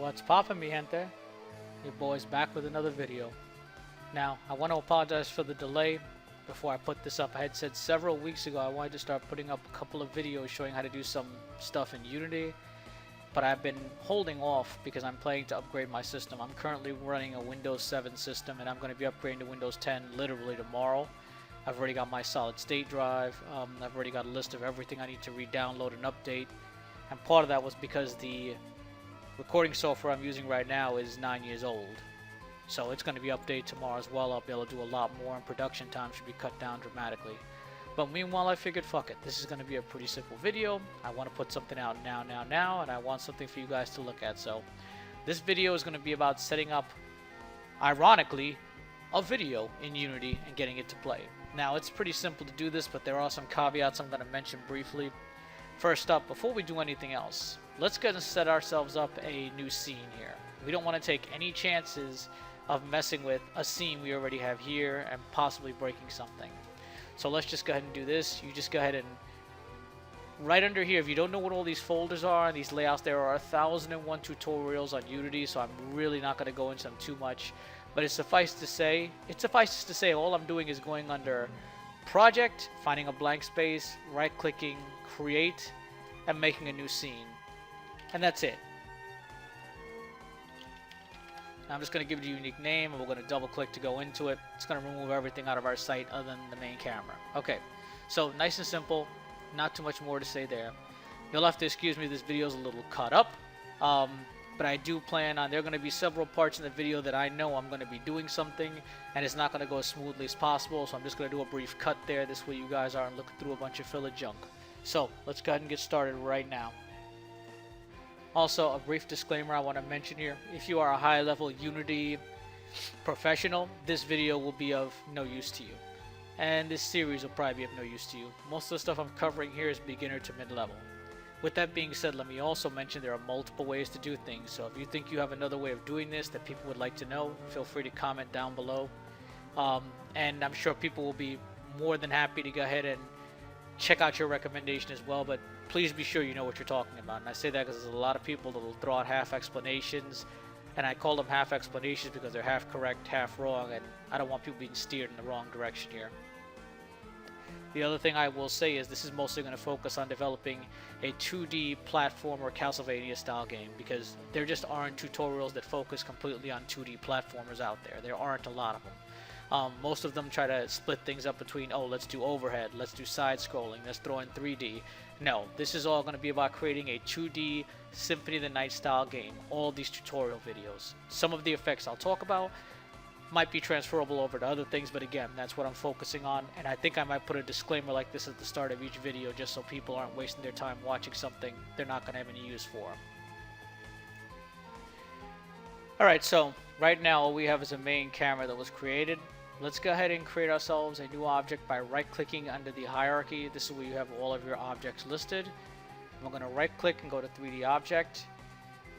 What's poppin', mi gente? Your boy's back with another video. Now, I want to apologize for the delay before I put this up. I had said several weeks ago I wanted to start putting up a couple of videos showing how to do some stuff in Unity, but I've been holding off because I'm planning to upgrade my system. I'm currently running a Windows 7 system, and I'm going to be upgrading to Windows 10 literally tomorrow. I've already got my solid state drive. I've already got a list of everything I need to re-download and update, and part of that was because the recording software I'm using right now is 9 years old. So it's going to be updated tomorrow as well. I'll be able to do a lot more, and production time should be cut down dramatically. But meanwhile, I figured, fuck it. This is going to be a pretty simple video. I want to put something out now, and I want something for you guys to look at. So this video is going to be about setting up, ironically, a video in Unity and getting it to play. Now, it's pretty simple to do this, but there are some caveats I'm going to mention briefly. First up, before we do anything else, let's go and set ourselves up a new scene here. We don't want to take any chances of messing with a scene we already have here and possibly breaking something. So let's just go ahead and do this. You just go ahead and right under here, if you don't know what all these folders are and these layouts, there are 1,001 tutorials on Unity, so I'm really not going to go into them too much. But it suffices to say all I'm doing is going under Project, finding a blank space, right-clicking, Create, and making a new scene. And that's it. Now I'm just going to give it a unique name, and we're going to double-click to go into it. It's going to remove everything out of our site other than the main camera. Okay, so nice and simple. Not too much more to say there. You'll have to excuse me, this video is a little cut up. But I do plan on, there are going to be several parts in the video that I know I'm going to be doing something, and it's not going to go as smoothly as possible, so I'm just going to do a brief cut there. This way you guys aren't looking through a bunch of filler junk. So let's go ahead and get started right now. Also, a brief disclaimer I want to mention here. If you are a high-level Unity professional, this video will be of no use to you. And this series will probably be of no use to you. Most of the stuff I'm covering here is beginner to mid-level. With that being said, let me also mention there are multiple ways to do things. So if you think you have another way of doing this that people would like to know, feel free to comment down below. And I'm sure people will be more than happy to go ahead and check out your recommendation as well. But please be sure you know what you're talking about. And I say that because there's a lot of people that will throw out half explanations. And I call them half explanations because they're half correct, half wrong. And I don't want people being steered in the wrong direction here. The other thing I will say is this is mostly going to focus on developing a 2D platformer Castlevania style game, because there just aren't tutorials that focus completely on 2D platformers out there. There aren't a lot of them. Most of them try to split things up between, oh, let's do overhead, let's do side scrolling, let's throw in 3D. No, this is all going to be about creating a 2D Symphony of the Night style game. All these tutorial videos. Some of the effects I'll talk about might be transferable over to other things, but again, that's what I'm focusing on. And I think I might put a disclaimer like this at the start of each video just so people aren't wasting their time watching something they're not going to have any use for. Alright, so right now all we have is a main camera that was created. Let's go ahead and create ourselves a new object by right-clicking under the hierarchy. This is where you have all of your objects listed. I'm going to right-click and go to 3D Object.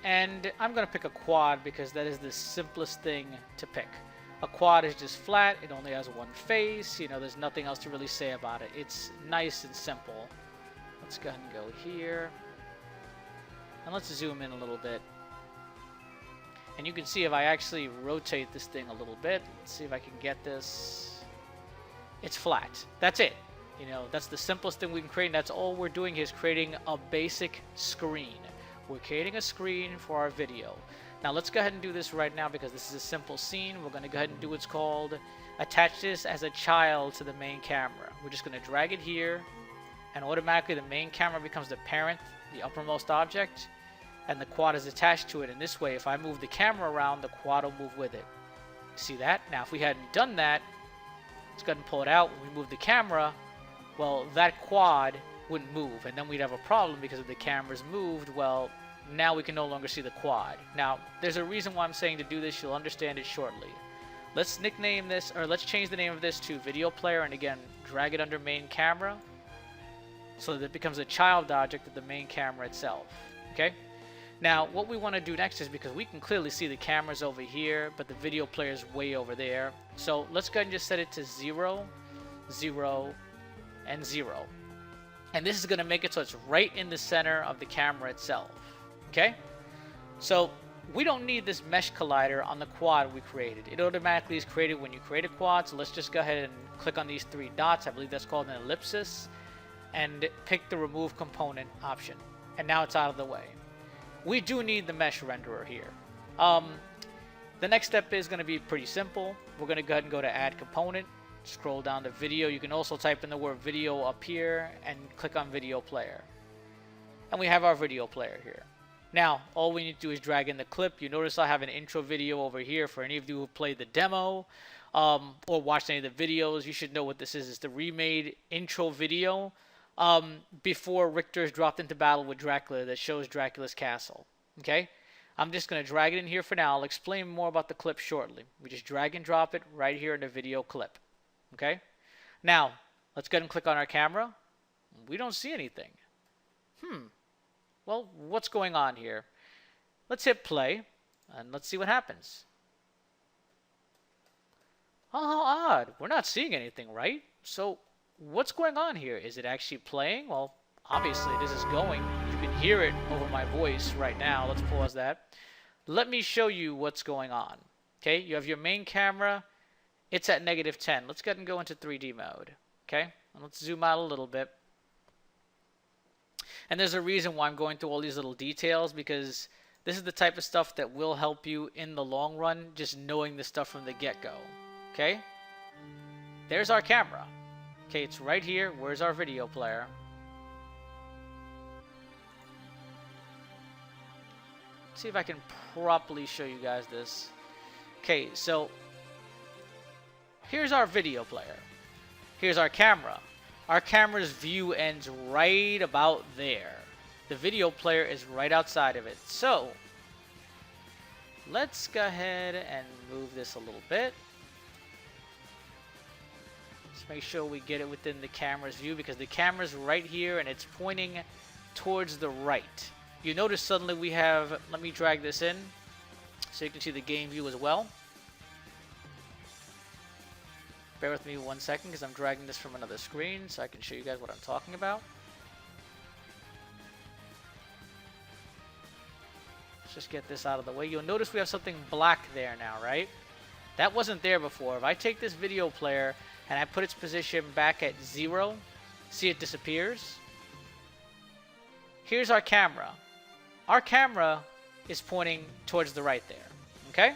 And I'm going to pick a quad because that is the simplest thing to pick. A quad is just flat, it only has one face, you know, there's nothing else to really say about it. It's nice and simple. Let's go ahead and go here. And let's zoom in a little bit. And you can see if I actually rotate this thing a little bit, let's see if I can get this. It's flat. That's it. You know, that's the simplest thing we can create, and that's all we're doing here is creating a basic screen. We're creating a screen for our video. Now let's go ahead and do this right now because this is a simple scene. We're going to go ahead and do what's called attach this as a child to the main camera. We're just going to drag it here, and automatically the main camera becomes the parent, the uppermost object, and the quad is attached to it. And this way, if I move the camera around, the quad will move with it. See that? Now if we hadn't done that, let's go ahead and pull it out. When we move the camera, well, that quad wouldn't move, and then we'd have a problem because if the camera's moved, well, now we can no longer see the quad. Now, there's a reason why I'm saying to do this. You'll understand it shortly. Let's nickname this, or let's change the name of this to Video Player, and again, drag it under Main Camera so that it becomes a child object of the main camera itself. Okay? Now, what we want to do next is, because we can clearly see the cameras over here, but the video player is way over there. So let's go ahead and just set it to 0, 0, and 0. And this is going to make it so it's right in the center of the camera itself. Okay? So we don't need this mesh collider on the quad we created. It automatically is created when you create a quad, so let's just go ahead and click on these 3 dots. I believe that's called an ellipsis, and pick the remove component option. And now it's out of the way. We do need the mesh renderer here. The next step is going to be pretty simple. We're going to go ahead and go to add component, scroll down to video. You can also type in the word video up here and click on video player. And we have our video player here. Now, all we need to do is drag in the clip. You notice I have an intro video over here for any of you who played the demo or watched any of the videos. You should know what this is. It's the remade intro video before Richter is dropped into battle with Dracula that shows Dracula's castle. Okay? I'm just going to drag it in here for now. I'll explain more about the clip shortly. We just drag and drop it right here in the video clip. Okay? Now, let's go ahead and click on our camera. We don't see anything. Well, what's going on here? Let's hit play, and let's see what happens. Oh, how odd. We're not seeing anything, right? So, what's going on here? Is it actually playing? Well, obviously, this is going. You can hear it over my voice right now. Let's pause that. Let me show you what's going on. Okay, you have your main camera. It's at -10. Let's go ahead and go into 3D mode. Okay, and let's zoom out a little bit. And there's a reason why I'm going through all these little details, because this is the type of stuff that will help you in the long run, just knowing the stuff from the get-go. Okay? There's our camera. Okay, it's right here. Where's our video player? Let's see if I can properly show you guys this. Okay, so here's our video player. Here's our camera. Our camera's view ends right about there. The video player is right outside of it. So, let's go ahead and move this a little bit. Let's make sure we get it within the camera's view, because the camera's right here and it's pointing towards the right. You notice suddenly we have, let me drag this in so you can see the game view as well. Bear with me 1 second because I'm dragging this from another screen so I can show you guys what I'm talking about. Let's just get this out of the way. You'll notice we have something black there now, right? That wasn't there before. If I take this video player and I put its position back at 0, see it disappears? Here's our camera. Our camera is pointing towards the right there, okay?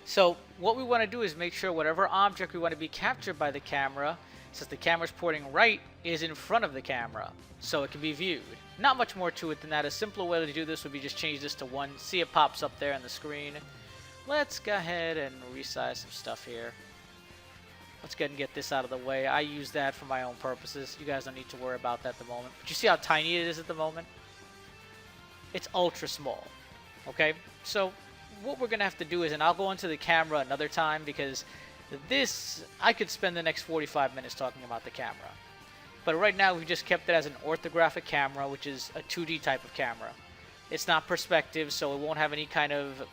So what we want to do is make sure whatever object we want to be captured by the camera, since the camera's pointing right, is in front of the camera, so it can be viewed. Not much more to it than that. A simpler way to do this would be just change this to 1. See, it pops up there on the screen. Let's go ahead and resize some stuff here. Let's go ahead and get this out of the way. I use that for my own purposes. You guys don't need to worry about that at the moment. But you see how tiny it is at the moment? It's ultra small. Okay? So what we're going to have to do is, and I'll go into the camera another time, because this, I could spend the next 45 minutes talking about the camera. But right now we've just kept it as an orthographic camera, which is a 2D type of camera. It's not perspective, so it won't have any kind of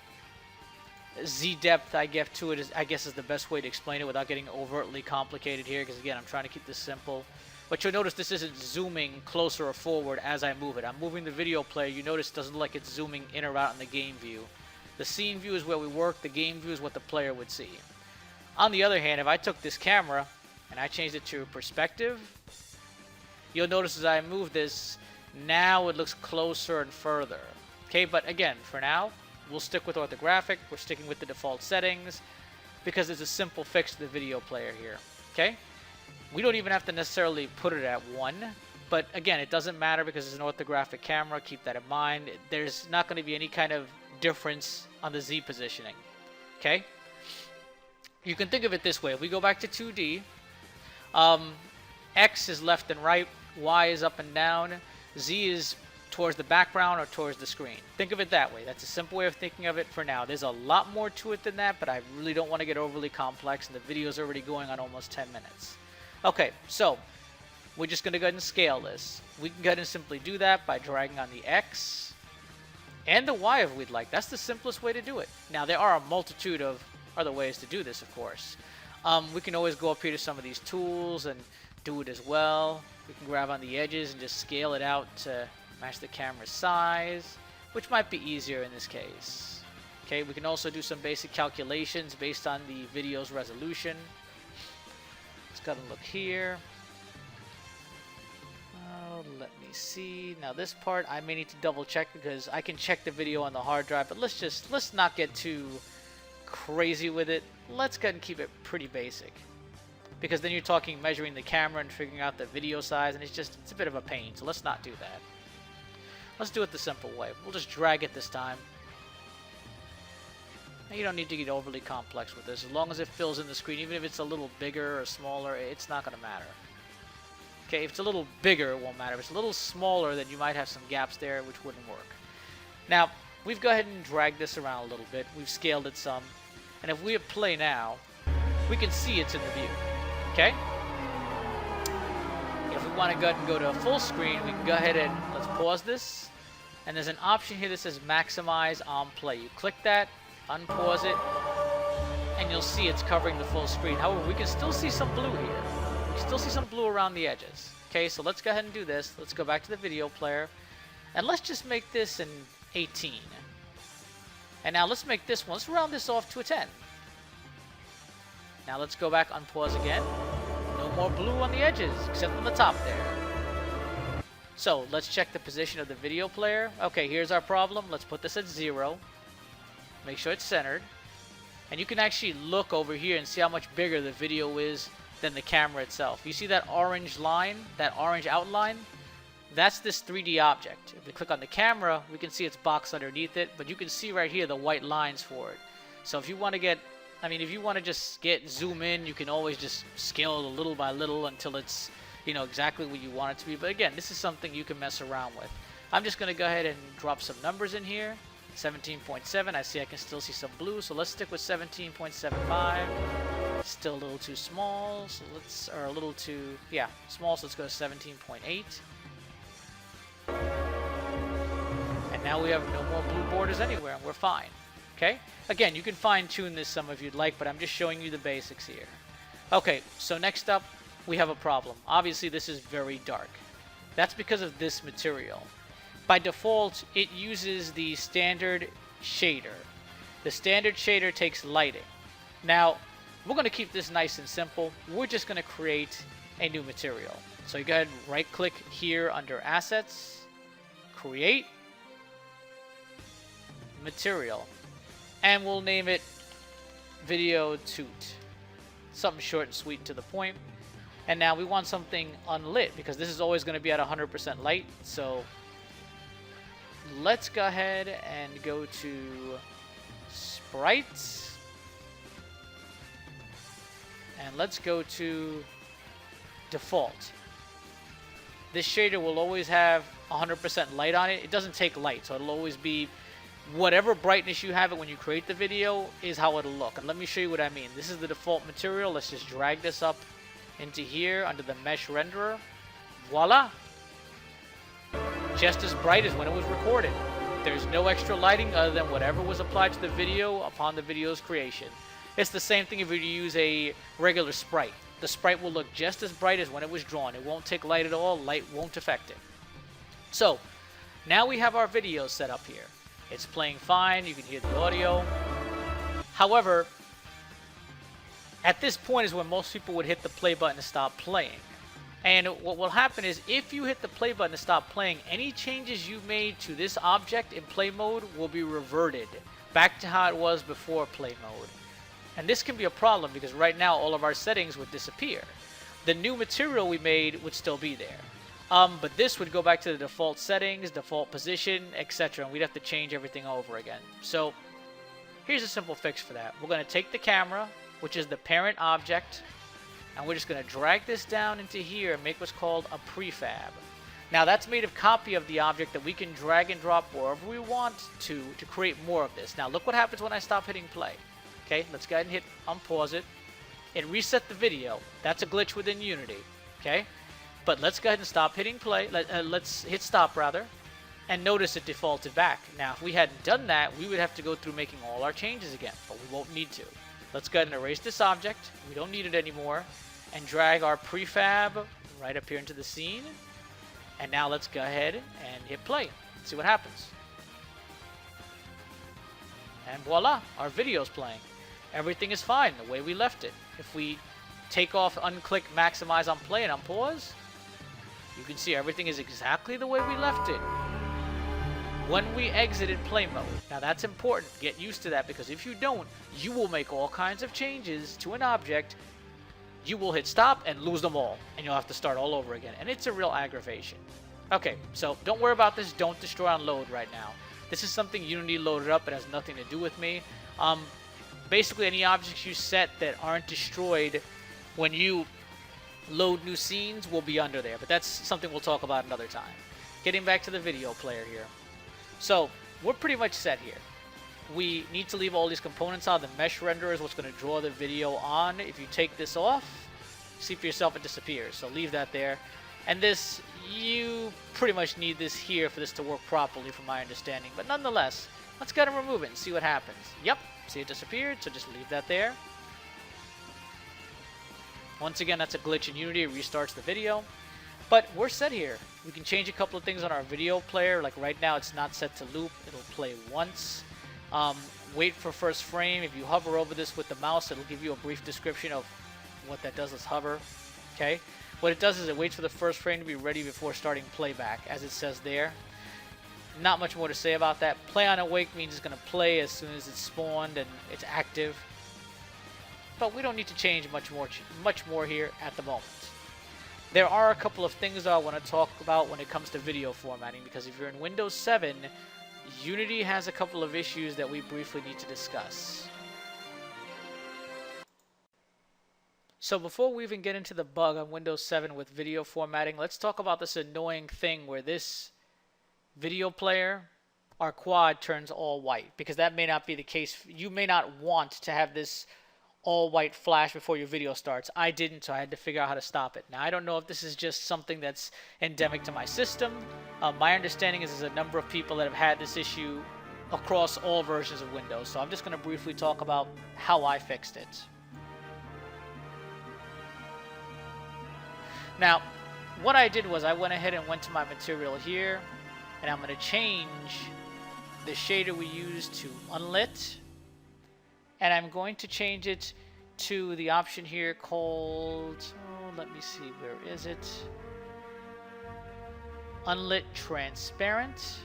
Z-depth, I guess, to it, I guess is the best way to explain it without getting overtly complicated here, because again, I'm trying to keep this simple. But you'll notice this isn't zooming closer or forward as I move it. I'm moving the video player. You notice it doesn't look like it's zooming in or out in the game view. The scene view is where we work. The game view is what the player would see. On the other hand, if I took this camera and I changed it to perspective, you'll notice as I move this, now it looks closer and further. Okay, but again, for now, we'll stick with orthographic. We're sticking with the default settings because it's a simple fix to the video player here. Okay? We don't even have to necessarily put it at 1. But again, it doesn't matter because it's an orthographic camera. Keep that in mind. There's not going to be any kind of difference on the Z positioning. Okay? You can think of it this way. If we go back to 2D, X is left and right, Y is up and down, Z is towards the background or towards the screen. Think of it that way. That's a simple way of thinking of it for now. There's a lot more to it than that, but I really don't want to get overly complex, and the video's already going on almost 10 minutes. Okay, so we're just going to go ahead and scale this. We can go ahead and simply do that by dragging on the X and the Y if we'd like. That's the simplest way to do it. Now, there are a multitude of other ways to do this, of course. We can always go up here to some of these tools and do it as well. We can grab on the edges and just scale it out to match the camera's size. which might be easier in this case. Okay, we can also do some basic calculations based on the video's resolution. Let's gotta look here. Let me see. Now this part I may need to double check because I can check the video on the hard drive, but let's not get too crazy with it. Let's go ahead and keep it pretty basic, because then you're talking measuring the camera and figuring out the video size, and it's a bit of a pain, so let's not do that. Let's do it the simple way. We'll just drag it this time. And you don't need to get overly complex with this. As long as it fills in the screen, even if it's a little bigger or smaller, it's not going to matter. Okay, if it's a little bigger, it won't matter. If it's a little smaller, then you might have some gaps there, which wouldn't work. Now, we've go ahead and dragged this around a little bit. We've scaled it some. And if we hit play now, we can see it's in the view. Okay? If we want to go ahead and go to full screen, we can go ahead and let's pause this. And there's an option here that says maximize on play. You click that, unpause it, and you'll see it's covering the full screen. However, we can still see some blue here. We can still see some blue around the edges. Okay, so let's go ahead and do this. Let's go back to the video player. And let's just make this an 18. And now let's make this one. Let's round this off to a 10. Now let's go back, unpause again. No more blue on the edges, except on the top there. So let's check the position of the video player. Okay, here's our problem. Let's put this at 0. Make sure it's centered. And you can actually look over here and see how much bigger the video is than the camera itself. You see that orange line, that orange outline? That's this 3D object. If we click on the camera, we can see its box underneath it, but you can see right here the white lines for it. So if you want to get, if you want to just zoom in, you can always just scale it a little by little until it's, exactly what you want it to be. But again, this is something you can mess around with. I'm just going to go ahead and drop some numbers in here. 17.7, I see I can still see some blue, so let's stick with 17.75. Still a little too small, so or a little too, small, so let's go to 17.8. And now we have no more blue borders anywhere, and we're fine. Okay? Again, you can fine-tune this some if you'd like, but I'm just showing you the basics here. Okay, so next up, we have a problem. Obviously, this is very dark. That's because of this material. By default, it uses the standard shader. The standard shader takes lighting. Now, we're going to keep this nice and simple. We're just going to create a new material. So you go ahead and right-click here under Assets, Create, Material, and we'll name it Video Toot. Something short and sweet and to the point. And now we want something unlit because this is always going to be at 100% light. So let's go ahead and go to Sprites. And let's go to Default. This shader will always have 100% light on it. It doesn't take light, so it'll always be whatever brightness you have it when you create the video is how it'll look. And let me show you what I mean. This is the default material. Let's just drag this up into here under the mesh renderer. Voila! Just as bright as when it was recorded. There's no extra lighting other than whatever was applied to the video upon the video's creation. It's the same thing if you use a regular sprite. The sprite will look just as bright as when it was drawn. It won't take light at all. Light won't affect it. So, now we have our video set up here. It's playing fine. You can hear the audio. However, at this point is when most people would hit the play button to stop playing. And what will happen is if you hit the play button to stop playing, any changes you've made to this object in play mode will be reverted back to how it was before play mode. And this can be a problem because right now all of our settings would disappear. The new material we made would still be there. But this would go back to the default settings, default position, etc. And we'd have to change everything over again. So here's a simple fix for that. We're going to take the camera, which is the parent object, and we're just going to drag this down into here and make what's called a prefab. Now that's made a copy of the object that we can drag and drop wherever we want to create more of this. Now look what happens when I stop hitting play. Okay, let's go ahead and hit unpause it. It reset the video. That's a glitch within Unity. Okay, but let's go ahead and stop hitting play. Let's hit stop rather, and notice it defaulted back. Now if we hadn't done that, we would have to go through making all our changes again, but we won't need to. Let's go ahead and erase this object. We don't need it anymore. And drag our prefab right up here into the scene. And now let's go ahead and hit play. See what happens. And voila, our video's playing. Everything is fine the way we left it. If we take off, unclick, maximize on play and on pause, you can see everything is exactly the way we left it when we exited play mode. Now that's important. Get used to that, because if you don't, you will make all kinds of changes to an object. You will hit stop and lose them all, and you'll have to start all over again, and it's a real aggravation. Okay, so don't worry about this. Don't destroy on load right now. This is something Unity loaded up. It has nothing to do with me. Basically, any objects you set that aren't destroyed when you load new scenes will be under there, but that's something we'll talk about another time. Getting back to the video player here. So, we're pretty much set here. We need to leave all these components on. The mesh renderer is what's going to draw the video on. If you take this off, see for yourself it disappears. So leave that there. And this, you pretty much need this here for this to work properly from my understanding. But nonetheless, let's go and remove it and see what happens. Yep, see it disappeared, so just leave that there. Once again, that's a glitch in Unity. It restarts the video. But we're set here. We can change a couple of things on our video player. Like right now, it's not set to loop. It'll play once. Wait for first frame. If you hover over this with the mouse, it'll give you a brief description of what that does. Let's hover. Okay. What it does is it waits for the first frame to be ready before starting playback, as it says there. Not much more to say about that. Play on awake means it's going to play as soon as it's spawned and it's active. But we don't need to change much more here at the moment. There are a couple of things I want to talk about when it comes to video formatting, because if you're in Windows 7, Unity has a couple of issues that we briefly need to discuss. So before we even get into the bug on Windows 7 with video formatting, let's talk about this annoying thing where this video player, our quad, turns all white, because that may not be the case. You may not want to have this all white flash before your video starts. I didn't, so I had to figure out how to stop it. Now, I don't know if this is just something that's endemic to my system. My understanding is there's a number of people that have had this issue across all versions of Windows, so I'm just going to briefly talk about how I fixed it. Now, what I did was I went ahead and went to my material here, and I'm going to change the shader we used to unlit. And I'm going to change it to the option here called, let me see, where is it? Unlit Transparent.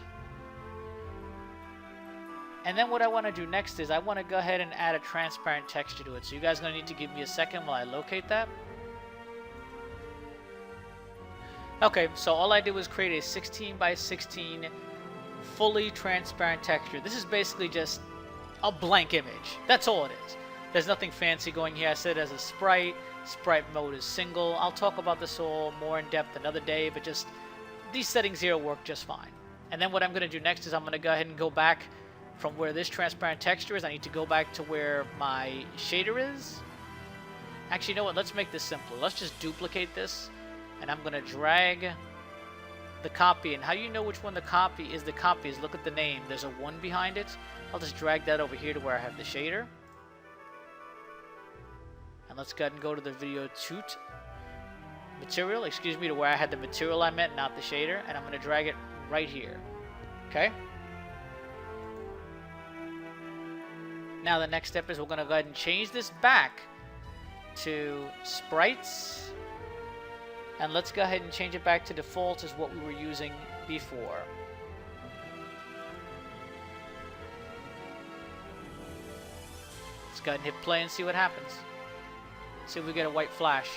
And then what I want to do next is I want to go ahead and add a transparent texture to it. So you guys are going to need to give me a second while I locate that. Okay, so all I did was create a 16 by 16 fully transparent texture. This is basically just a blank image. That's all it is. There's nothing fancy going here. I said as a sprite. Sprite mode is single. I'll talk about this all more in depth another day, but just these settings here work just fine. And then what I'm going to do next is I'm going to go ahead and go back from where this transparent texture is. I need to go back to where my shader is. Actually, you know what? Let's make this simpler. Let's just duplicate this, and I'm going to drag the copy. And how you know which one the copy is look at the name. There's a 1 behind it. I'll just drag that over here to where I have the shader. And let's go ahead and go to the video toot material, to where I had the material I meant, not the shader. And I'm going to drag it right here. Okay? Now the next step is we're going to go ahead and change this back to sprites. And let's go ahead and change it back to default as what we were using before. Let's go ahead and hit play and see what happens. See if we get a white flash.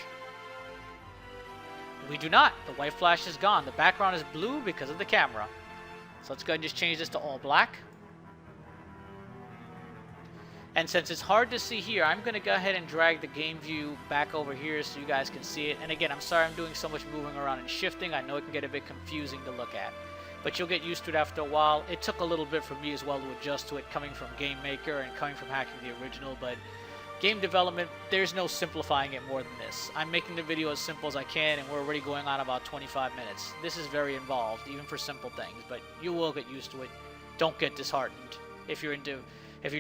We do not. The white flash is gone. The background is blue because of the camera. So let's go ahead and just change this to all black. And since it's hard to see here, I'm going to go ahead and drag the game view back over here so you guys can see it. And again, I'm sorry I'm doing so much moving around and shifting. I know it can get a bit confusing to look at. But you'll get used to it after a while. It took a little bit for me as well to adjust to it, coming from Game Maker and coming from hacking the original. But game development, there's no simplifying it more than this. I'm making the video as simple as I can, and we're already going on about 25 minutes. This is very involved, even for simple things. But you will get used to it. Don't get disheartened if you're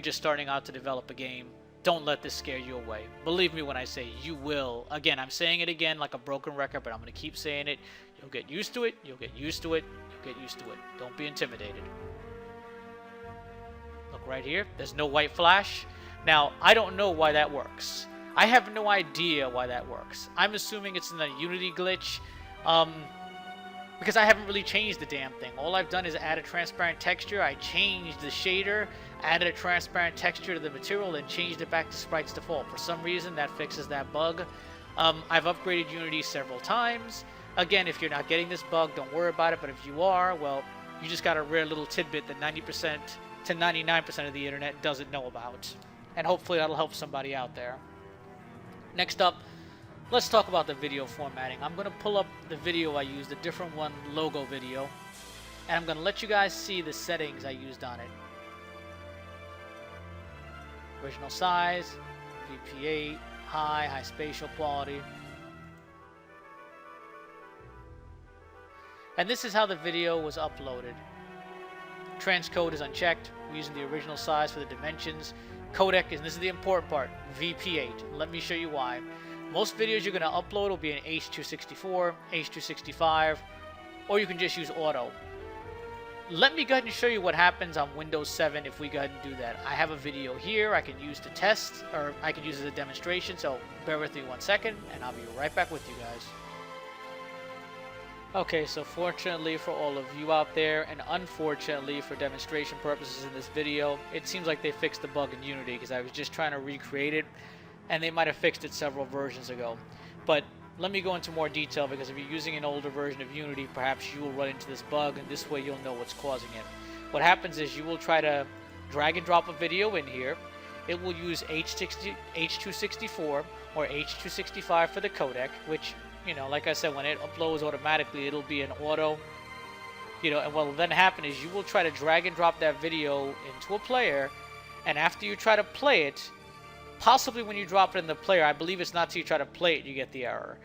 just starting out to develop a game. Don't let this scare you away. Believe me when I say you will. Again, I'm saying it again like a broken record, but I'm going to keep saying it. You'll get used to it. You'll get used to it. You'll get used to it. Don't be intimidated. Look right here. There's no white flash. Now, I don't know why that works. I have no idea why that works. I'm assuming it's in a Unity glitch, because I haven't really changed the damn thing. All I've done is add a transparent texture. I changed the shader, added a transparent texture to the material, and changed it back to Sprite's default. For some reason, that fixes that bug. I've upgraded Unity several times. Again, if you're not getting this bug, don't worry about it. But if you are, well, you just got a rare little tidbit that 90% to 99% of the internet doesn't know about. And hopefully that'll help somebody out there. Next up, let's talk about the video formatting. I'm going to pull up the video I used, a different one, logo video. And I'm going to let you guys see the settings I used on it. Original size, VP8, high spatial quality. And this is how the video was uploaded. Transcode is unchecked. We're using the original size for the dimensions. Codec is, and this is the important part, VP8. Let me show you why. Most videos you're going to upload will be in H.264, H.265, or you can just use auto. Let me go ahead and show you what happens on Windows 7 if we go ahead and do that. I have a video here I can use to test, or I can use as a demonstration, so bear with me 1 second, and I'll be right back with you guys. Okay, so fortunately for all of you out there, and unfortunately for demonstration purposes in this video, it seems like they fixed the bug in Unity, because I was just trying to recreate it, and they might have fixed it several versions ago. But let me go into more detail, because if you're using an older version of Unity, perhaps you will run into this bug, and this way you'll know what's causing it. What happens is you will try to drag and drop a video in here. It will use H.264 or H.265 for the codec, which, you know, like I said, when it uploads automatically, it'll be an auto. You know, and what will then happen is you will try to drag and drop that video into a player, and after you try to play it, possibly when you drop it in the player, I believe it's not till you try to play it you get the error.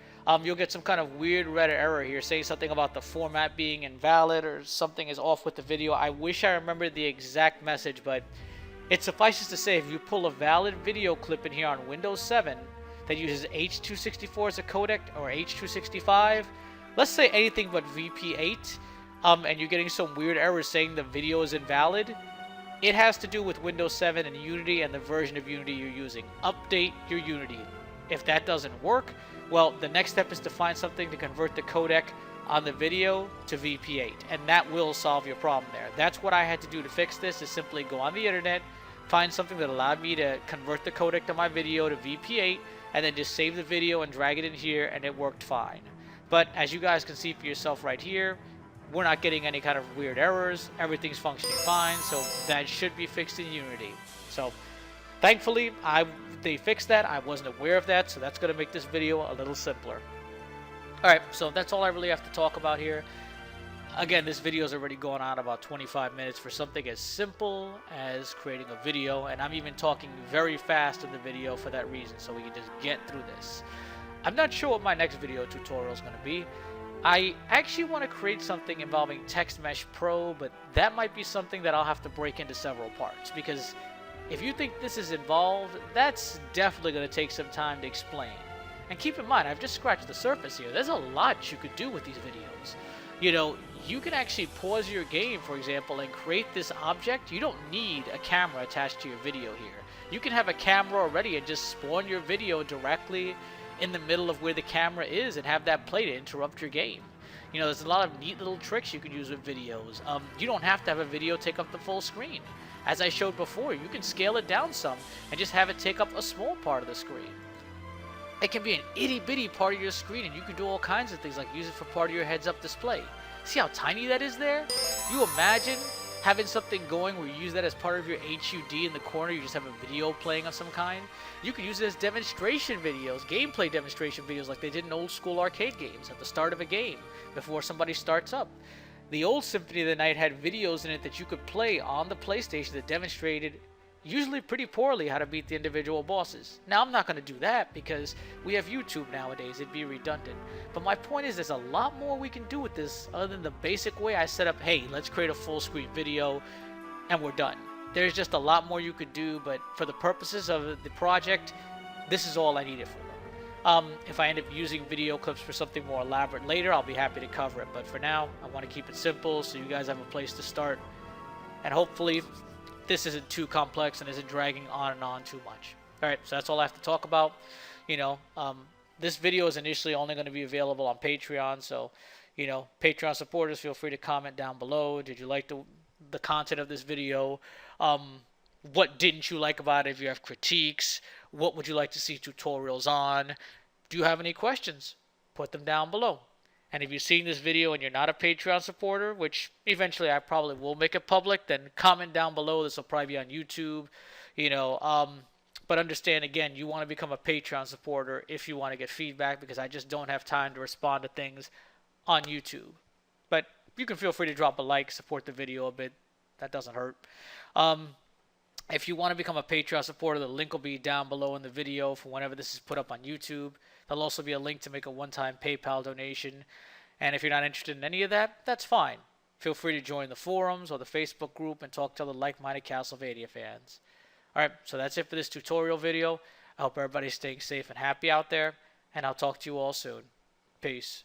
You'll get some kind of weird red error here saying something about the format being invalid or something is off with the video. I wish I remembered the exact message, but it suffices to say if you pull a valid video clip in here on Windows 7 that uses H.264 as a codec or H.265, let's say anything but VP8, and you're getting some weird errors saying the video is invalid, it has to do with Windows 7 and Unity and the version of Unity you're using. Update your Unity. If that doesn't work, well, the next step is to find something to convert the codec on the video to VP8, and that will solve your problem there. That's what I had to do to fix this, is simply go on the internet, find something that allowed me to convert the codec to my video to VP8, and then just save the video and drag it in here, and it worked fine. But as you guys can see for yourself right here, we're not getting any kind of weird errors. Everything's functioning fine, so that should be fixed in Unity. So thankfully, they fixed that. I wasn't aware of that, so that's going to make this video a little simpler. Alright, so that's all I really have to talk about here. Again, this video is already going on about 25 minutes for something as simple as creating a video, and I'm even talking very fast in the video for that reason, so we can just get through this. I'm not sure what my next video tutorial is going to be. I actually want to create something involving Text Mesh Pro, but that might be something that I'll have to break into several parts, because if you think this is involved, that's definitely going to take some time to explain. And keep in mind, I've just scratched the surface here. There's a lot you could do with these videos. You know, you can actually pause your game, for example, and create this object. You don't need a camera attached to your video here. You can have a camera already and just spawn your video directly in the middle of where the camera is and have that play to interrupt your game. You know, there's a lot of neat little tricks you can use with videos. You don't have to have a video take up the full screen. As I showed before, you can scale it down some and just have it take up a small part of the screen. It can be an itty-bitty part of your screen, and you can do all kinds of things, like use it for part of your heads-up display. See how tiny that is there? You imagine having something going where you use that as part of your HUD in the corner, you just have a video playing of some kind. You can use it as demonstration videos, gameplay demonstration videos like they did in old school arcade games at the start of a game, before somebody starts up. The old Symphony of the Night had videos in it that you could play on the PlayStation that demonstrated, usually pretty poorly, how to beat the individual bosses. Now, I'm not going to do that because we have YouTube nowadays. It'd be redundant. But my point is, there's a lot more we can do with this other than the basic way I set up, hey, let's create a full screen video, and we're done. There's just a lot more you could do, but for the purposes of the project, this is all I need it for. If I end up using video clips for something more elaborate later, I'll be happy to cover it. But for now, I want to keep it simple so you guys have a place to start. And hopefully, this isn't too complex and isn't dragging on and on too much. All right, so that's all I have to talk about. You know, this video is initially only going to be available on Patreon, so you know, Patreon supporters, feel free to comment down below. Did you like the content of this video? What didn't you like about it? If you have critiques, what would you like to see tutorials on? Do you have any questions? Put them down below. And if you've seen this video and you're not a Patreon supporter, which eventually I probably will make it public, then comment down below. This will probably be on YouTube, you know. But understand, again, you want to become a Patreon supporter if you want to get feedback, because I just don't have time to respond to things on YouTube. But you can feel free to drop a like, support the video a bit. That doesn't hurt. If you want to become a Patreon supporter, the link will be down below in the video for whenever this is put up on YouTube. There'll also be a link to make a one-time PayPal donation. And if you're not interested in any of that, that's fine. Feel free to join the forums or the Facebook group and talk to other like-minded Castlevania fans. Alright, so that's it for this tutorial video. I hope everybody's staying safe and happy out there, and I'll talk to you all soon. Peace.